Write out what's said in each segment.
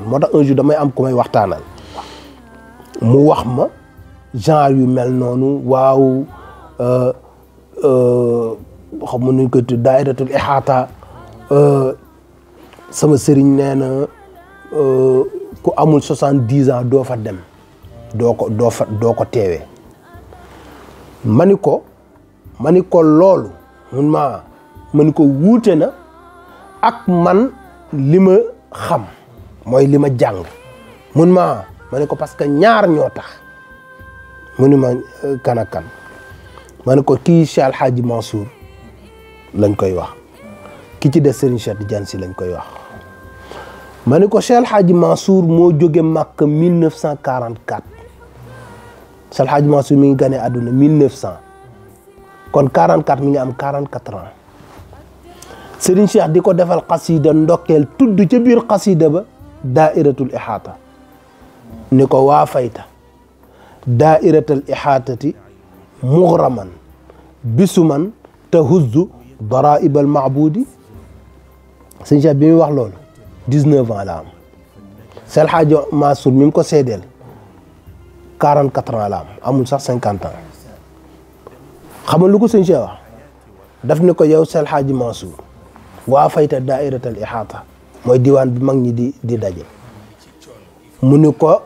moo tax un jour damay am ku may waxtaanal mu wax ma genre yu mel noonu waaw xam ma nuñ ko tudd daayiratul ixaata sama sëriñ nee na ku amul 70 ans doo fa dem doo ko teewee ma ni ko loolu ma ni ko wuute na ak man li ma xam mooy li ma jàng ma ni ko parce que ñaar ñoo tax mu ni ma kan ak kan ma ni ko kii Cheikh El Hadji Mansour lañ koy wax ki ci des Serigne Cheikh Tidiane Sy lañ koy wax ma ni ko Cheikh El Hadji Mansour moo jóge Makka 1944 Cheikh El Hadji Mansour mi ngi gane àdduna 1900 kon 44 mi ngi am 44 ans Serigne Cheikh di ko defal xasida ndokkeel tudd ca biir xasida ba daairatul ihaata ni ko waa fayta daairatul ihaatati mughraman bisuman tahuzzu daraibal maabudi Serigne Cheikh bi muy wax loolu 19 ans la am Cheikh El Hadji Mansour mi mu ko seedeel 44 ans la am amul sax 50 ans xam nga lu ko Serigne Cheikh wax daf ne ko yow Cheikh El Hadji Mansour waa fayta daairatul ihaata mooy diwaan bi mag ñi di daje mu ni ko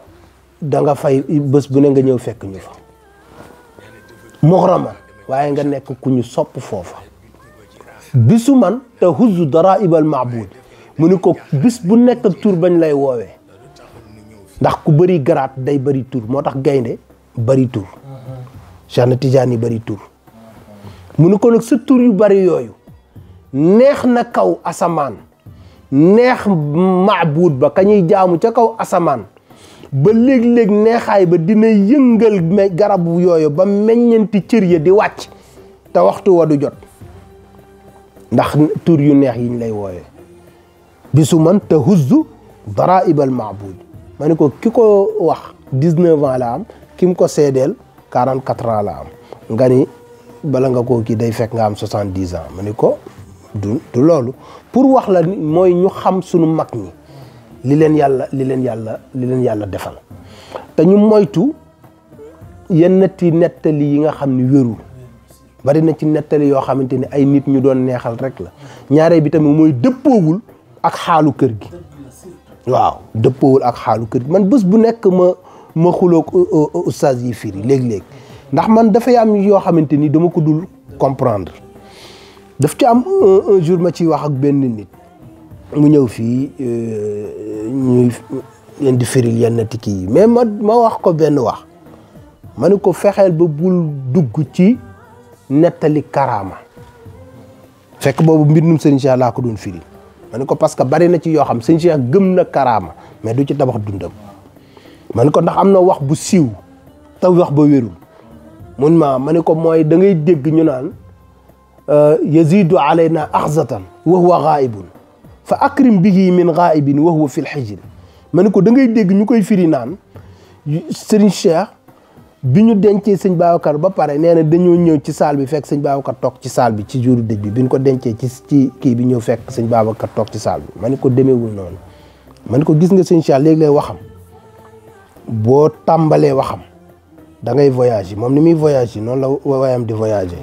da nga fay bés bu ne nga ñëw fekk ñu fa mughraman waaye nga nekk ku ñu sopp foofa bisu man te huzzu daraibal maabud mu ni ko bis bu nekk tur bañ lay woowee ndax ku bëri garaat day bëri tur moo tax gaynde bëri tur Cheikh na Tidiane bëri tur mu ni ko nag sa tur yu bëri yooyu neex na kaw asamaan neex maabud ba ka ñuy jaamu ca kaw asamaan ba léeg-léeg neexaay ba dina yëngal garabu yooyu ba meññanti cër ya di wàcc te waxtu wa du jot ndax tur yu neex yiñ lay wooyee bisu man te huzzu daraibal maabud ma ne ko ki ko wax 19 ans la am ki mu ko seedeel 44 ans la am nga ni bala nga koo kii day fekk nga am 70 ans ma ne ko du loolu pour wax la mooy ñu xam sunu mag ñi li leen yàlla defal te ñu moytu yennati nettali yi nga xam ni wérul bari na ci nettali yoo xamante ni ay nit ñu doon neexal rek la ñaareel bi tamit mooy dëppoowul ak xaalu kër gi waaw dëppoowul ak xaalu kër gi man bés bu nekk ma xuloog oustaz yi firi léeg-léeg ndax man dafay am yoo xamante ni dama ko dul comprendre daf ci am un jour ma ciy wax ak benn nit mu ñëw fii ñuy leen di firil yenn tikki yi mais ma wax ko benn wax ma ne ko fexeel ba bul dugg ci nettali karaama fekk boobu mbindum Serigne Cheikh laa ko doon firi ma ne ko parce que bari na ci yoo xam Serigne Cheikh gëm na karaama mais du ci tabax dundam ma ne ko ndax am na wax bu siiw te wax ba wérul mun ma ne ko mooy da ngay dégg ñu naan yazidu alayna axzatan wa huwa ghaibun fa akrim bihi min ghaibin wa huwa fil hijr ma ne ko da ngay dégg ñu koy firi naan Serigne Cheikh bi ñu dencee sëñ Babacar ba pare nee na dañoo ñëw ci saal bi fekk sëñ Babacar toog ci saal bi ci jouru dëj bi ñu ko dencee ci kii bi ñëw fekk sëñ Babacar toog ci saal bi ma ne ko demeewul noonu ma ne ko gis nga sëñ Cheikh léeg-léeg waxam boo tàmbalee waxam da ngay voyager moom ni muy voyager noonu la wayam di voyager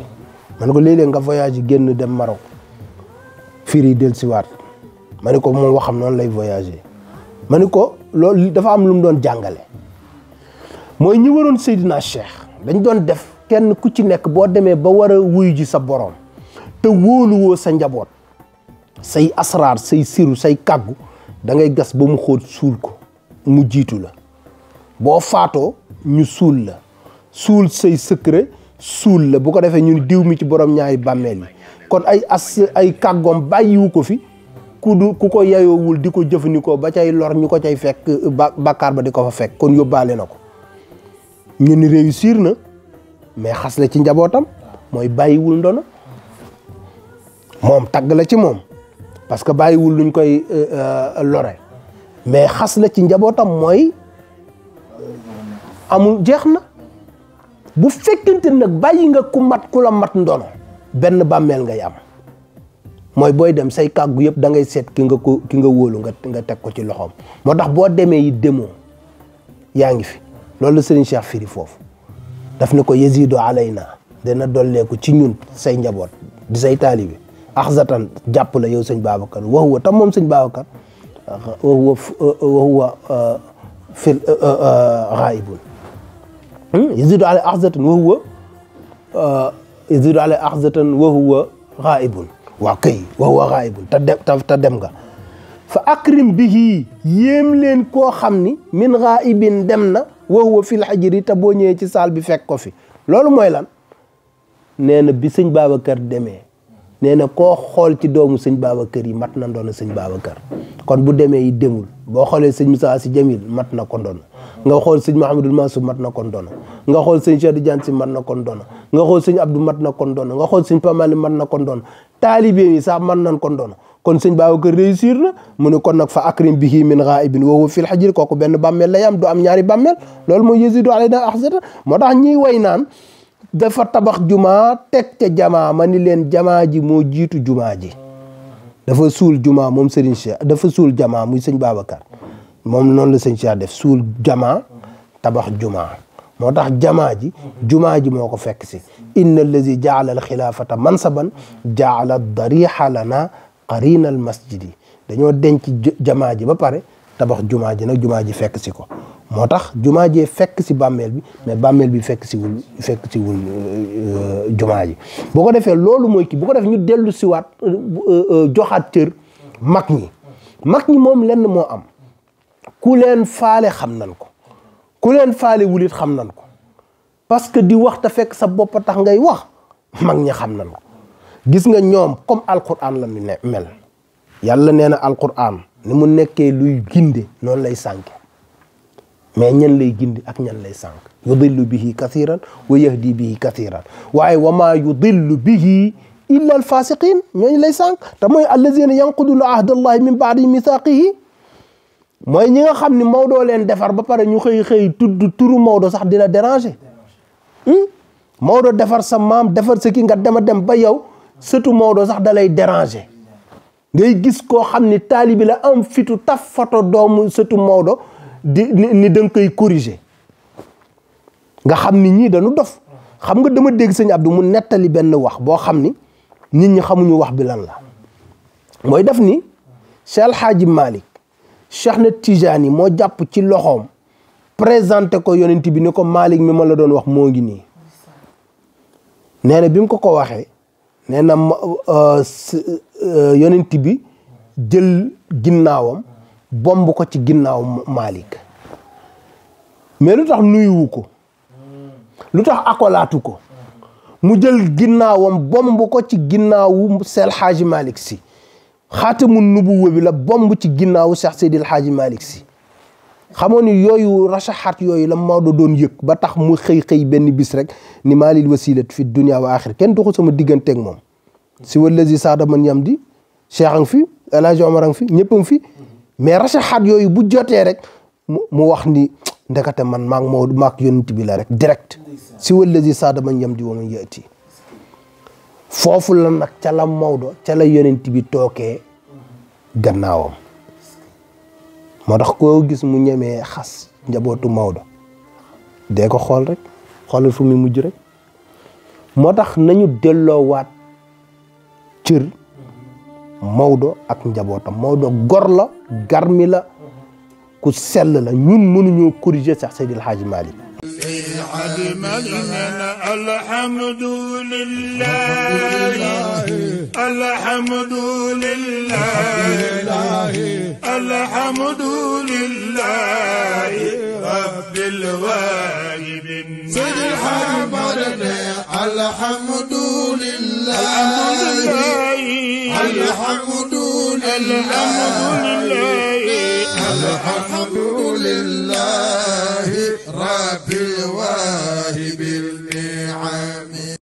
ma ne ko léeg-léeg nga voyager génn dem Maroc firi dellusiwaat ma ne ko moom waxam noonu lay voyager ma ne ko loolu dafa am lu mu doon jàngale mooy ñi waroon Seydina Cheikh dañ doon def kenn ku ci nekk boo demee ba war a wuyu ji sa borom te wóoluwoo sa njaboot say asraar say siru say kàggu da ngay gas ba mu xóot suul ko mu jiitu la boo faatoo ñu suul la suul say secret suul la bu ko defee ñun diw mi ci borom ñaari bàmmeel yi kon ay kàggoom bàyyiwu ko fi ku ko yayoowul di ko jëfandikoo ba cay lor ñu ko cay fekk bàkkaar ba di ko fa fekk kon yóbbaale na ko ñu ni réussir na mais xas la ci njabootam mooy bàyyiwul ndono moom tagg la ci moom parce que bàyyiwul luñ koy lore mais xas la ci njabootam mooy amul jeex na bu fekkente nag bàyyi nga ku la mat ndono benn bàmmeel ngay am mooy booy dem say kàggu yëpp da ngay seet ki nga wóolu nga teg ko ci loxoom. moo tax boo demee yi demoo yaa ngi fi loolu la Serigne Cheikh firi foofu daf ne ko yazidu alayna dana dolleeku ci ñun say njaboot di say taalibi axzatan jàpp la yow sëñ Babacar wa huwa tam moom sëñ Babacar wa huwa fil ghaibun yazidu alay axzatan wa huwa yazidu alay axzatan wa huwa ghaibun waaw kay wa huwa ghaibun te dem nga fa akrim bihi yéem leen koo xam ni min ghaibin dem na wa huwa fil hajri te boo ñëwee ci saal bi fekk ko fi loolu mooy lan nee na bi sëñ Babacar demee nee na koo xool ci doomu sëñ Babacar yi mat na ndoona sëñ Babacar kon bu demee yi demul boo xoolee sëñ Moussa Sy Jamil mat na ko ndoona nga xool sëñ Mouhamadul Mansour mat na ko ndoona nga xool sëñ Cheikh Tidiane Sy mat na ko ndoona nga xool sëñ Abdou mat na ko ndoona nga xool sëñ Pamali mat na ko ndoona taalibe yi sax mat nañ ko ndoona kon sëñ Babacar réussir na mu ne kon nag fa akrim bihi min ghaibin wa huwa fil hajri kooku benn bàmmeel lay am du am ñaari bàmmeel loolu mooy yazidu alayna ahzata moo tax ñiy way naan dafa tabax jumaa teg ca jamaa ma ni leen jamaa ji moo jiitu jumaa ji dafa suul jumaa moom Serigne Cheikh dafa suul jamaa muy sëñ Babacar moom noonu la sëñ Cheikh def suul jamaa tabax jumaa moo tax jamaa ji moo ko fekk si inna allazi jaala al xilaafata mansaban jaala dariha lana qarina al masjidi dañoo denc jamaa ji ba pare tabax jumaa ji nag jumaa ji fekk si ko moo tax jumaa jee fekk si bàmmeel bi mais bàmmeel bi fekk siwul jumaa ji boo ko defee loolu mooy kii bu ko defee ñu dellu siwaat joxaat cër mag ñi moom lenn moo am ku leen faale xam nan ko ku leen faale wulit xam nan ko parce que di wax te fekk sa bopp tax ngay wax mag ñi xam nan ko gis nga ñoom comme alquran la ñu mel yàlla nee na alquran ni mu nekkee luy ginde noonu lay sànke mais ñan lay gindi ak ñan lay sànq yudillu bihi kathiran wa yahdi bihi kathiran waaye wa maa yudillu bihi illa al fasiqin ñooñu lay sànq te mooy allazina yanquduna ahdallahi min baadi mithaqihi mooy ñi nga xam ni Maodo leen defar ba pare ñu xëy tudd turu Maodo sax di la déranger Maodo defar sa maam defar sa ki nga dem ba yow sëtu Maodo sax da lay déranger ngay gis koo xam ni taalibi la am fitu taf foto doomu sëtu Maodo ni da nga koy corriger nga xam ni ñii dañu dof xam nga dama dégg sëñ Abdou mu nettali benn wax boo xam ni nit ñi xamuñu wax bi lan la mooy def ni Cheikh El Hadji Malick Cheikh na Tijani moo jàpp ci loxoom présenté ko yonent bi ni ko Malick mi ma la doon wax moo ngi nii nee na bi mu ko waxee nee na yonent bi jël ginnaawam bomb ko ci ginnaaw Malick mais lu tax nuyuwu ko lu tax akolaatu ko mu jël ginnaawam bomb ko ci ginnaawu Seydi Hadji Malick Sy xaatamu nubuwwa bi la bomb ci ginnaawu Cheikh Seydi El Hadji Malick Sy xamoon ni yooyu rasaxaat yooyu la Maodo doon yëg ba tax mu xëy benn bis rek ni maalil wasilat fi dunya wa axir kenn doxul sama digganteeg moom si wallazi saada man yam di Cheikh a ngi fi El Hadji Omar a ngi fi ñëpp a ngi fi mais rasaxaat yooyu bu jotee rek mu wax ni ndekete man maag Maodo maag yonent bi la rek direct si wallazi saada man yam di wa man yati foofu la nag ca la Maodo ca la yonent bi tookee gannaawam moo tax koo gis mu ñemee xas njabootu Maodo dee ko xool rek xoolal fu mu mujj rek moo tax nañu delloowaat cër Maodo ak njabootam Maodo gor la garmi la ku sell la ñun mënuñoo corriger sax Seydi El Hadji Malick الحمد لله الحمد لله الحمد لله رب الواهبين سيد الحمد الحمد لله الحمد لله رب الواهبين